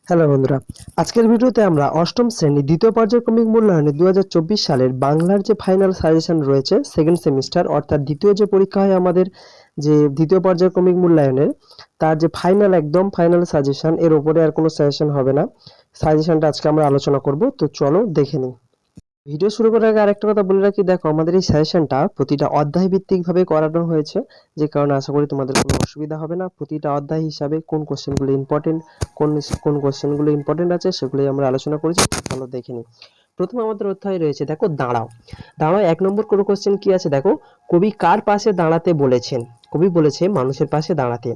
Hello বন্ধুরা, আজকের ভিডিওতে আমরা অষ্টম শ্রেণী দ্বিতীয় পর্যায়ক্রমিক মূল্যায়নে 2024 সালের বাংলার যে ফাইনাল সাজেশন রয়েছে সেকেন্ড সেমিস্টার অর্থাৎ দ্বিতীয় যে পরীক্ষা হয় আমাদের যে দ্বিতীয় পর্যায়ক্রমিক মূল্যায়নের তার যে ফাইনাল একদম ফাইনাল সাজেশন এর উপরে আর কোনো সাজেশন হবে না। সাজেশনটা আজকে আমরা আলোচনা করব, তো চলো দেখে নিই। ভিডিও শুরু করার আগে আরেকটা কথা বলে রাখি, দেখো আমাদের এই সাজেশনটা প্রতিটা অধ্যায় ভিত্তিক ভাবে করানো হয়েছে, যে কারণে আশা করি তোমাদের কোনো অসুবিধা হবে না। প্রতিটা অধ্যায় হিসাবে কোন কোশ্চেনগুলো ইম্পর্টেন্ট, কোন কোন কোশ্চেনগুলো ইম্পর্টেন্ট আছে সেগুলোই আমরা আলোচনা করেছি। চলো দেখে নিই। প্রথমে আমাদের অধ্যায় রয়েছে, দেখো দাঁড়াও। দাঁড়াও 1 নম্বর কোনো কোশ্চেন কি আছে দেখো, কবি কার পাশে দাঁড়াতে বলেছেন? কবি বলেছে মানুষের পাশে দাঁড়াতে।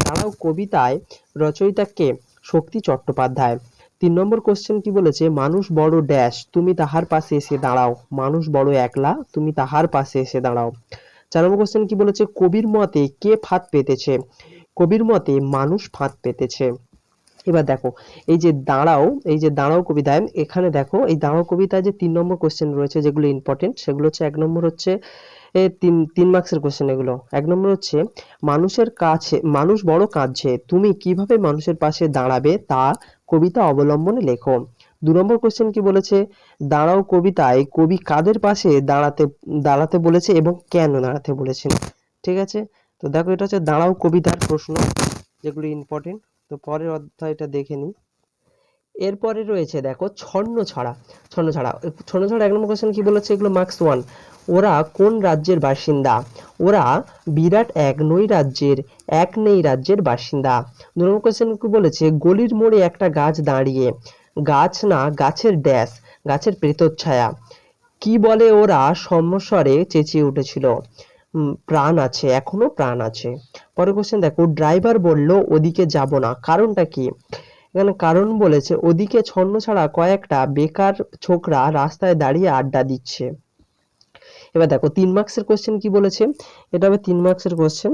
দাঁড়াও কবিতায় রচয়িতা কে? শক্তি চট্টোপাধ্যায়। 3 নম্বর কোশ্চেন কি বলেছে, মানুষ বড় ড্যাশ তুমি তাহার পাশে এসে দাঁড়াও। মানুষ বড় একলা তুমি তাহার পাশে এসে দাঁড়াও। 4 নম্বর কোশ্চেন কি বলেছে, কবির মতে কে ফাঁদ পেতেছে? কবির মতে মানুষ ফাঁদ পেতেছে। এবার দেখো এই যে দাঁড়াও কবিতায়, এখানে দেখো এই দাঁড়াও কবিতায় যে 3 নম্বর কোশ্চেন রয়েছে যেগুলো ইম্পর্টেন্ট সেগুলো হচ্ছে 1 নম্বর হচ্ছে তিন মার্কসের কোশ্চেন এগুলো। 1 নম্বর হচ্ছে মানুষের কাছে মানুষ বড় কাঁদছে তুমি কিভাবে মানুষের পাশে দাঁড়াবে তা কবিতা অবলম্বনে লেখো। 2 নম্বর কোশ্চেন কি বলেছে, দাঁড়াও কবিতায় কবি কাদের পাশে দাঁড়াতে দাঁড়াতে বলেছে এবং কেন দাঁড়াতে বলেছেন? ঠিক আছে, তো দেখো এটা হচ্ছে দাঁড়াও কবিতার প্রশ্ন যেগুলো ইম্পর্টেন্ট। তো পরের অধ্যায়টা দেখে নিই। এরপরে রয়েছে দেখো ছন্নছাড়া। ছন্নছাড়া 1 নম্বর কোশ্চেন কি বলেছে, এগুলো মার্কস 1। ওরা কোন রাজ্যের বাসিন্দা? ওরা বিরাট এক নই রাজ্যের, এক নেই রাজ্যের বাসিন্দা। 2 নম্বর কোশ্চেন কি বলেছে, গলির মোড়ে একটা গাছ দাঁড়িয়ে, গাছ না গাছের ড্যাশ, গাছের প্রেতচ্ছায়া। কি বলে ওরা সমস্বরে চেঁচিয়ে উঠেছিল? প্রাণ আছে, এখনো প্রাণ আছে। পরের কোশ্চেন দেখো, ড্রাইভার বলল ওদিকে যাব না, কারণটা কি? এখানে কারণ বলেছে ওদিকে ছন্নছাড়া কয়েকটা বেকার ছোকরা রাস্তায় দাঁড়িয়ে আড্ডা দিচ্ছে। এবার দেখো 3 মার্কসের কোশ্চেন কি বলেছে, এটা হবে 3 মার্কসের কোশ্চেন।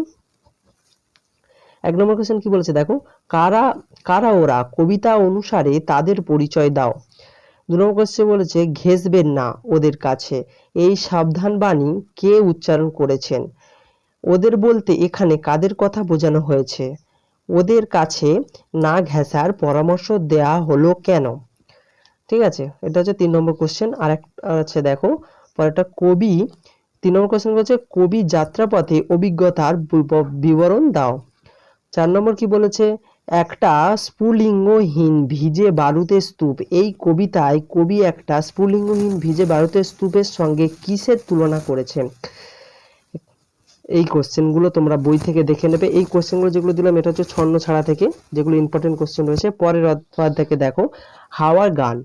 1 নম্বর কোশ্চেন কি বলেছে দেখো, কারা কারা ওরা কবিতা অনুসারে তাদের পরিচয় দাও। 2 নম্বর কোশ্চেন বলেছে ঘেঁষবেন না ওদের কাছে, এই সাবধান বাণী কে উচ্চারণ করেছেন? ওদের বলতে এখানে কাদের কথা বোঝানো হয়েছে? ওদের কাছে না ঘেঁষার পরামর্শ দেয়া হলো কেন? ঠিক আছে, এটা হচ্ছে 3 নম্বর কোশ্চেন। আর একটা আছে দেখো পরেরটা, কবি 3 নম্বর কোশ্চেন বলছে কবি যাত্রাপথে অভিজ্ঞতার বিবরণ দাও। 4 নম্বর কি বলেছে, একটা স্ফুলিঙ্গহীন ভিজে বারুদের স্তূপ। এই কবিতায় কবি একটা স্ফুলিঙ্গহীন ভিজে বারুদের স্তূপের সঙ্গে কিসের তুলনা করেছেন? এই কোশ্চেনগুলো তোমরা বই থেকে দেখে নেবে। এই কোশ্চেনগুলো যেগুলো দিলাম এটা হচ্ছে ছন্নছাড়া থেকে যেগুলো ইম্পর্টেন্ট কোশ্চেন রয়েছে। পরের অধ্যায় থেকে দেখো হাওয়ার গান।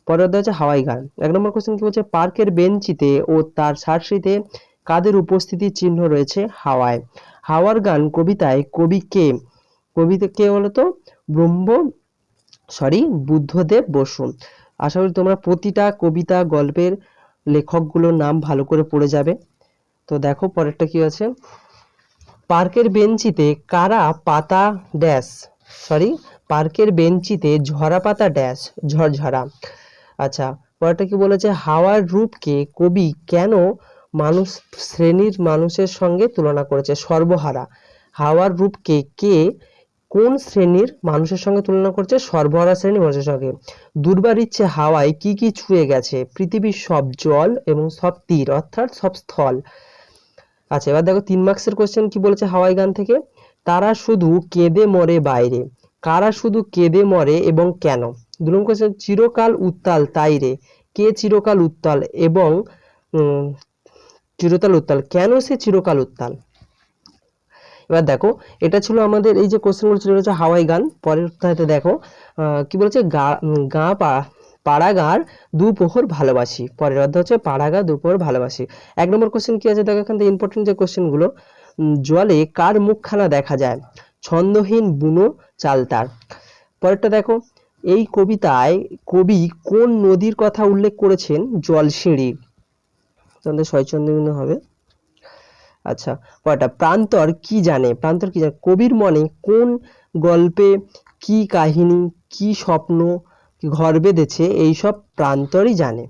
পরের অধ্যায় হচ্ছে হাওয়াই গান। 1 নম্বর কোশ্চেন কি বলছে, পার্কের বেঞ্চিতে ও তার সারসিতে কাদের উপস্থিতির চিহ্ন রয়েছে? হাওয়ায়। হাওয়ার গান কবিতায় কবি কে? কবিতা কে বলতো? ব্রহ্ম বুদ্ধদেব বসু। আশা করি তোমরা প্রতিটা কবিতা গল্পের লেখকগুলোর নাম ভালো করে পড়ে যাবে। তো দেখো পরেরটা কি আছে, পার্কের বেঞ্চিতে কারা পাতা ড্যাশ পার্কের বেঞ্চিতে ঝরা পাতা ড্যাশ ঝরঝরা। আচ্ছা, পরেরটা কি বলেছে, হাওয়ার রূপকে কবি কেন মানুষ শ্রেণীর মানুষের সঙ্গে তুলনা করেছে? সর্বহারা। হাওয়ার রূপকে কে কোন শ্রেণীর মানুষের সঙ্গে তুলনা করছে? সর্বহারা শ্রেণীর মানুষের সঙ্গে। দুর্বার ইচ্ছে হাওয়ায় কি কি ছুঁয়ে গেছে? পৃথিবীর সব জল এবং সব তীর অর্থাৎ সব স্থল। আচ্ছা, এবার দেখো 3 মার্কসের কোশ্চেন কি বলেছে হাওয়াই গান থেকে, তারা শুধু কেঁদে মরে বাইরে, কারা শুধু কেঁদে মরে এবং কেন? 2 নম্বর কোশ্চেন, চিরকাল উত্তাল তাই রে, কে চিরকাল উত্তাল এবং চিরকাল উত্তাল, কেন সে চিরকাল উত্তাল? এবার দেখো এটা ছিল আমাদের এই যে কোশ্চেনগুলো ছিল হচ্ছে হাওয়াই গান। পরের অধ্যায়তে দেখো কি বলেছে, গা পাড়াগাঁর দুপোহর ভালোবাসি। পরের অধ্যায় হচ্ছে পাড়াগাঁ দুপোহর ভালোবাসি। 1 নম্বর কোশ্চেন কি আছে দেখো, এখান থেকে ইম্পর্টেন্ট যে কোশ্চেনগুলো, জলে কার মুখখানা দেখা যায়? ছন্দহীন বুনো চালতার। পরেরটা দেখো, এই কবিতায় কবি কোন নদীর কথা উল্লেখ করেছেন? জলসিঁড়ি। তোমাদের শয়চন্দ্রবিন্দু হবে। আচ্ছা, পরেরটা, প্রান্তর কি জানে? প্রান্তর কি জানে? কবির মনে কোন গল্পে কি কাহিনী কি স্বপ্ন ঘর বেঁধেছে এইসব প্রান্তরই জানে।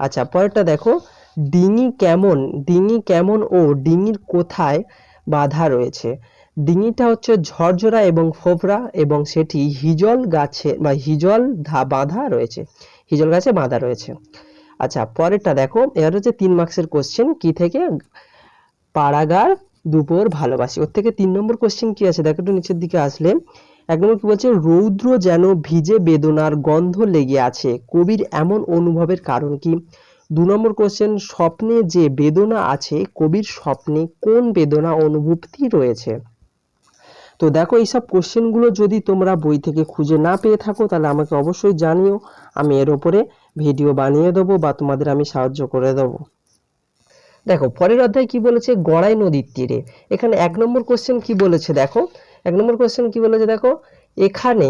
আচ্ছা, পরেরটা দেখো, ডিঙি কেমন ও ডিঙির কোথায় বাধা রয়েছে? ডিঙিটা হচ্ছে ঝরঝরা এবং ফোফরা এবং সেটি হিজল গাছে বা বাঁধা রয়েছে, হিজল গাছে বাঁধা রয়েছে। আচ্ছা পরেরটা দেখো, এর হচ্ছে 3 মার্কসের কোশ্চেন, কি থেকে? পাড়াগার দুপুর ভালোবাসি, ওর থেকে 3 নম্বর কোশ্চেন কি আছে দেখো, একটু নিচের দিকে আসলে 1 নম্বর কি বলছে, রৌদ্র যেন ভিজে বেদনার গন্ধ লেগে আছে, কবির এমন অনুভবের কারণ কি? 2 নম্বর কোশ্চেন, স্বপ্নে যে বেদনা আছে, কবির স্বপ্নে কোন বেদনা অনুভূতি রয়েছে? তো দেখো এইসব কোশ্চেনগুলো যদি তোমরা বই থেকে খুঁজে না পেয়ে থাকো তাহলে আমাকে অবশ্যই জানিও, আমি এর উপরে ভিডিও বানিয়ে দেবো বা তোমাদের আমি সাহায্য করে দেবো। দেখো পরের অধ্যায় কি বলেছে, গড়াই নদীর তীরে। এখানে 1 নম্বর কোশ্চেন কি বলেছে দেখো, 1 নম্বর কোশ্চেন কি বলেছে দেখো, এখানে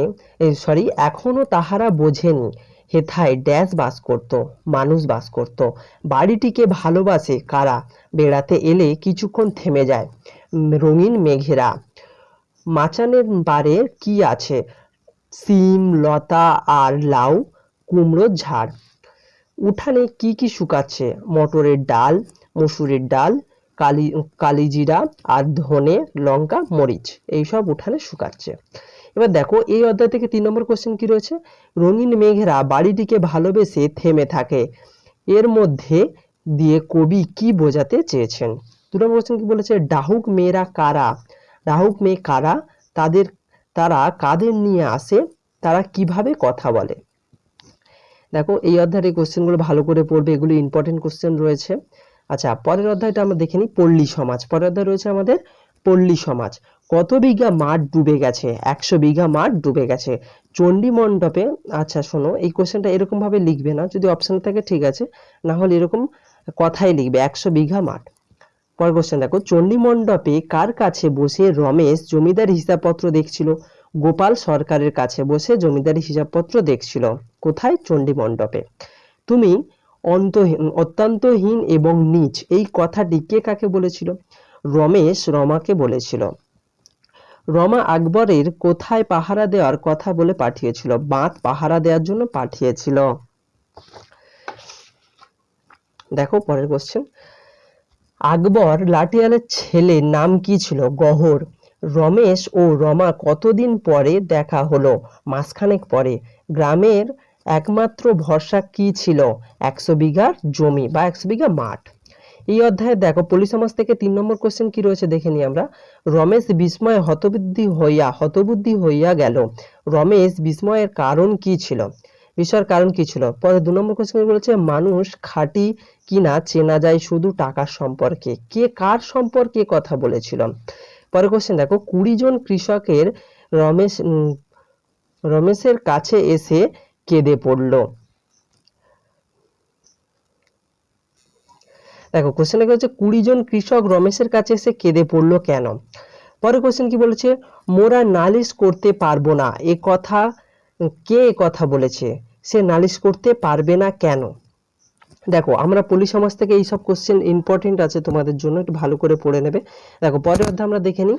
এখনো তাহারা বোঝেনি হেথায় ড্যাশ বাস করত, মানুষ বাস করত, বাড়িটিকে ভালোবাসে কারা, বেড়াতে এলে কিছুক্ষণ থেমে যায়, রঙিন মেঘেরা, মাচানের বারে কি আছে, সিম লতা আর লাউ, কুমড়োর ঝাড়, উঠানে কি কি শুকাচ্ছে, মটরের ডাল, মসুরের ডাল, কালিজিরা আর ধনে লঙ্কা মরিচ, এইসব উঠানে শুকাচ্ছে। এবার দেখো এই অধ্যায় থেকে 3 নম্বর কোশ্চেন কি রয়েছে, রঙিন মেঘেরা বাড়িটিকে ভালোবেসে থেমে থাকে, এর মধ্যে দিয়ে কবি কি বোঝাতে চেয়েছেন? 2 নম্বর কোশ্চেন কি বলেছে, ডাহুক মেয়েরা কারা, ডাহুক মেয়ে কারা, তারা কাদের নিয়ে আসে, তারা কিভাবে কথা বলে? দেখো এই অধ্যায়ের এই কোশ্চেনগুলো ভালো করে পড়বে, এগুলো ইম্পর্টেন্ট কোশ্চেন রয়েছে। আচ্ছা পরের অধ্যায়টা আমরা দেখে নিই, পল্লী সমাজ। পরের অধ্যায় রয়েছে আমাদের পল্লী সমাজ। কত বিঘা মাঠ ডুবে গেছে, 100 বিঘা মাঠ ডুবে গেছে, চণ্ডী মণ্ডপে। আচ্ছা শোনো, এই কোশ্চেনটা এরকম ভাবে লিখবে না, যদি অপশন থাকে ঠিক আছে, না হলে এরকম কথাই লিখবে 100 বিঘা মাঠ। পরের কোশ্চেন দেখো, চণ্ডী মণ্ডপে কার কাছে বসে রমেশ জমিদার হিসাবপত্র দেখছিল? গোপাল সরকারের কাছে বসে জমিদারি হিসাবপত্র দেখছিল। কোথায়? চণ্ডী মণ্ডপে। তুমি অত্যন্তহীন এবং নীচ, এই কথাটি কে কাকে বলেছিল? রমেশ রমাকে বলেছিল। রমা আকবরের কোথায় পাহারা দেওয়ার কথা বলে পাঠিয়েছিল? বাঁধ পাহারা দেওয়ার জন্য পাঠিয়েছিল। দেখো পরের কোশ্চেন, আকবর লাঠিয়ালের ছেলের নাম কি ছিল? গহর। রমেশ ও রমা কতদিন পরে দেখা হলো? মাসখানেক পরে। গ্রামের একমাত্র ভরসা কি ছিল? 100 বিঘার জমি বা 100 বিঘা মাঠ। এই অধ্যায়ে দেখো পল্লী সমাজ থেকে 3 নম্বর কোশ্চেন কি রয়েছে দেখে নিই আমরা। রমেশ বিস্ময়ে হতবুদ্ধি হইয়া গেল, রমেশ বিস্ময়ের কারণ কি ছিল? বিষয়ের কারণ কি ছিল? পরে 2 নম্বর কোশ্চেন বলেছে, মানুষ খাঁটি কিনা চেনা যায় শুধু টাকার সম্পর্কে, কে কার সম্পর্কে কথা বলেছিল? পরের কোশ্চেন দেখো, 20 জন কৃষকের রমেশের কাছে এসে কেঁদে পড়ল। দেখো কোশ্চেনটা কি হচ্ছে, 20 জন কৃষক রমেশের কাছে এসে কেঁদে পড়লো কেন? পরের কোশ্চেন কি বলেছে, মোরা নালিশ করতে পারবো না, এ কথা কে কথা বলেছে? সে নালিশ করতে পারবে না কেন? দেখো আমরা পল্লী সমাজ থেকে এইসব কোশ্চেন ইম্পর্টেন্ট আছে তোমাদের জন্য, একটু ভালো করে পড়ে নেবে। দেখো পরের অধ্যায় আমরা দেখে নিই।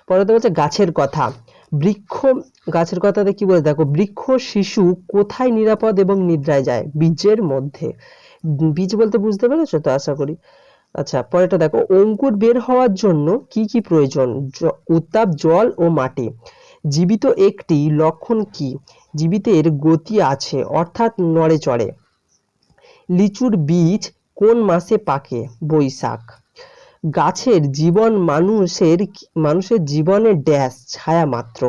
পরের অধ্যায় হচ্ছে গাছের কথা। বৃক্ষ, গাছের কথাতে কি বলে দেখো, বৃক্ষ শিশু কোথায় নিরাপদ এবং নিদ্রায় যায়? বীজের মধ্যে। বীজ বলতে বুঝতে পেরেছো তো আশা করি। আচ্ছা পরেরটা দেখো, অঙ্কুর বের হওয়ার জন্য কি কি প্রয়োজন? উত্তাপ, জল ও মাটি। জীবিত একটি লক্ষণ কি? জীবিতের গতি আছে অর্থাৎ নড়ে চড়ে। লিচুর বীজ কোন মাসে পাকে? বৈশাখ। গাছের জীবন মানুষের জীবনের ড্যাশ ছায়া মাত্র।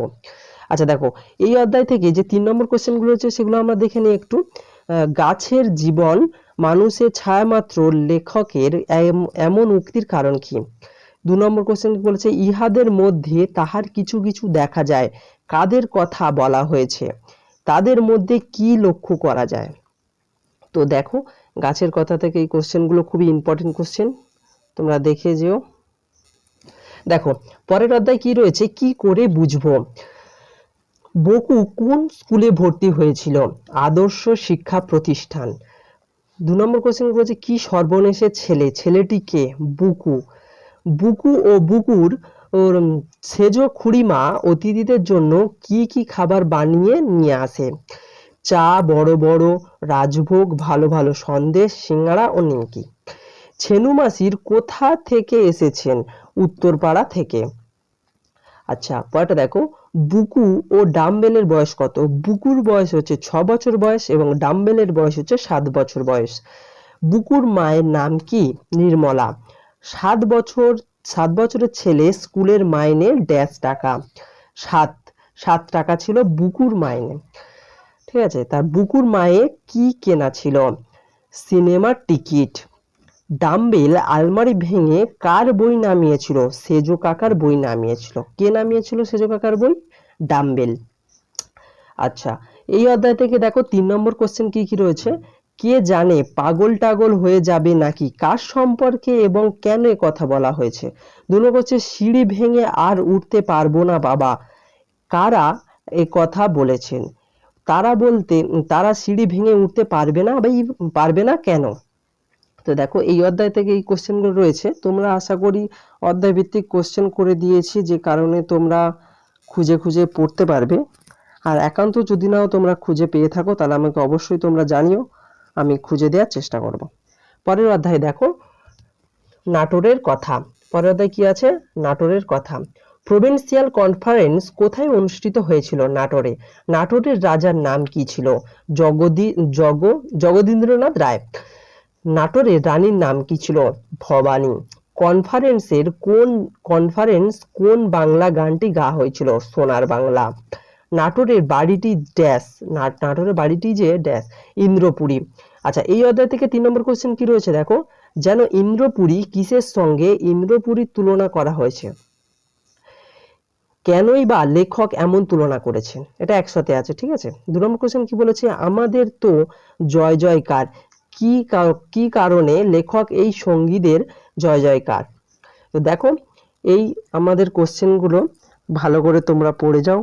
আচ্ছা দেখো এই অধ্যায় থেকে যে 3 নম্বর কোশ্চেন গুলো হচ্ছে সেগুলো আমরা দেখে নিই একটু। গাছের জীবন মানুষের ছায়া মাত্র, লেখকের এমন উক্তির কারণ কি? 2 নম্বর কোশ্চেন বলেছে, ইহাদের মধ্যে তাহার কিছু কিছু দেখা যায়, কাদের কথা বলা হয়েছে? তাদের মধ্যে কি লক্ষ্য করা যায়? তো দেখো গাছের কথা থেকে এই কোশ্চেনগুলো খুবই ইম্পর্টেন্ট কোশ্চেন, তোমরা দেখে যেও। দেখো পরের অধ্যায় কি রয়েছে, কি করে বুঝবো? বকু কোন স্কুলে ভর্তি হয়েছিল? আদর্শ শিক্ষা প্রতিষ্ঠান। 2 নম্বর কোশ্চেন বলেছে, কি সর্বনেশের ছেলে? ছেলেটি কে? বুকু। বুকু ও বুকুর ওর সেজ খুড়িমা অতিথিদের জন্য কি কি খাবার বানিয়ে নিয়ে আসে? চা, বড় বড় রাজভোগ, ভালো ভালো সন্দেশ, সিঙ্গাড়া ও নিমকি। ছেনু মাসির কোথা থেকে এসেছেন? উত্তরপাড়া থেকে। আচ্ছা, পরেরটা দেখো, বুকু ও ডাম্বেলের বয়স কত? বুকুর বয়স হচ্ছে 6 বছর বয়স এবং ডাম্বেলের বয়স হচ্ছে 7 বছর বয়স। বুকুর মায়ের নাম কি? নির্মলা। 7 বছর 7 বছরের ছেলে স্কুলের মাইনে ড্যাশ টাকা? 7 টাকা ছিল বুকুর মাইনে। ঠিক আছে, তার বুকুর মায়ে কি কেনা ছিল? সিনেমার টিকিট। ডাম্বেল আলমারি ভেঙে কার বই নামিয়েছিল? সেজো কাকার বই নামিয়েছিল। কে নামিয়েছিল সেজো কাকার বই? ডাম্বেল। আচ্ছা, এই অধ্যায় থেকে দেখো 3 নম্বর কোশ্চেন কি কি রয়েছে। কে জানে পাগল টাগল হয়ে যাবে নাকি? কার সম্পর্কে এবং কেন এ কথা বলা হয়েছে? 2 নম্বর হচ্ছে সিঁড়ি ভেঙে আর উঠতে পারবো না বাবা, কারা এ কথা বলেছেন? তারা বলতে তারা সিঁড়ি ভেঙে উঠতে পারবে না বা পারবে না কেন? তো দেখো এই অধ্যায় থেকে এই কোশ্চেনগুলো রয়েছে, তোমরা আশা করি অধ্যায় ভিত্তিক কোশ্চেন করে দিয়েছি, যে কারণে তোমরা খুঁজে খুঁজে পড়তে পারবে। আর একান্ত যদি নাও তোমরা খুঁজে পেয়ে থাকো তাহলে আমাকে অবশ্যই তোমরা জানিও, আমি খুঁজে দেওয়ার চেষ্টা করব। পরের অধ্যায় দেখো, নাটোরের কথা। পরের অধ্যায় কি আছে? নাটোরের কথা। প্রভিন্সিয়াল কনফারেন্স কোথায় অনুষ্ঠিত হয়েছিল? নাটোরে। নাটোরের রাজার নাম কি ছিল? জগদীন্দ্রনাথ রায়। নাটোরের রানীর নাম কি ছিল? ভবানী। কনফারেন্স কোন বাংলা গানটি গাওয়া হয়েছিল? সোনার বাংলা। নাটোরের বাড়িটি ড্যাশ, নাটোরের বাড়িটি যে ড্যাশ, ইন্দ্রপুরী। আচ্ছা, এই অধ্যায় থেকে 3 নম্বর কোশ্চেন কি রয়েছে দেখো, যেন ইন্দ্রপুরী কিসের সঙ্গে ইন্দ্রপুরীর তুলনা করা হয়েছে? কেনই বা লেখক এমন তুলনা করেছেন? এটা একসাথে আছে, ঠিক আছে। 2 নম্বর কোশ্চেন কি বলেছে, আমাদের তো জয় জয়কার, কি কারণে লেখক এই সঙ্গীদের জয় জয়কার? তো দেখো এই আমাদের কোশ্চেনগুলো ভালো করে তোমরা পড়ে যাও।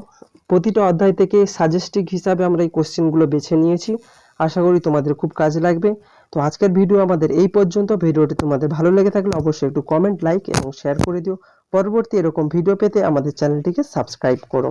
প্রতিটা অধ্যায় থেকে সাজেস্টিভ হিসাবে আমরা এই কোশ্চেনগুলো বেছে নিয়েছি, আশা করি তোমাদের খুব কাজে লাগবে। তো আজকের ভিডিও আমাদের এই পর্যন্ত। ভিডিওটি তোমাদের ভালো লেগে থাকলে অবশ্যই একটু কমেন্ট, লাইক এবং শেয়ার করে দিও। পরবর্তী এরকম ভিডিও পেতে আমাদের চ্যানেলটিকে সাবস্ক্রাইব করো।